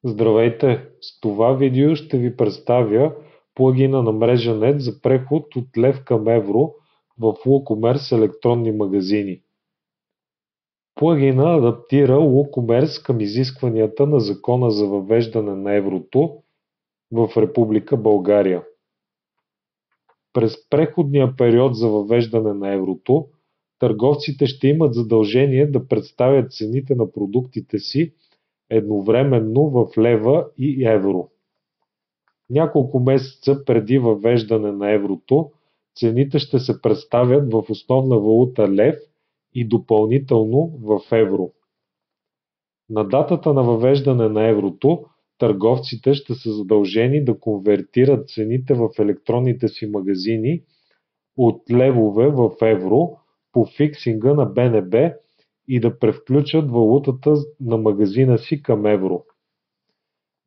Здравейте! С това видео ще ви представя плагина на мрежа.нет за преход от лев към евро в WooCommerce електронни магазини. Плагина адаптира WooCommerce към изискванията на Закона за въвеждане на еврото в Република България. През преходния период за въвеждане на еврото, търговците ще имат задължение да представят цените на продуктите си едновременно в лева и евро. Няколко месеца преди въвеждане на еврото, цените ще се представят в основна валута лев и допълнително в евро. На датата на въвеждане на еврото, търговците ще са задължени да конвертират цените в електронните си магазини от левове в евро по фиксинга на БНБ и да превключат валутата на магазина си към евро.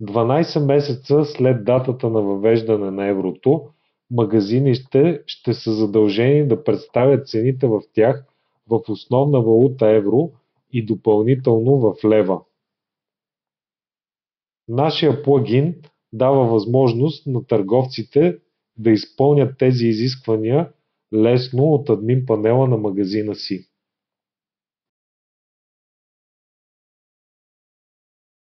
12 месеца след датата на въвеждане на еврото, магазините ще са задължени да представят цените в тях в основна валута евро и допълнително в лева. Нашия плагин дава възможност на търговците да изпълнят тези изисквания лесно от админ панела на магазина си.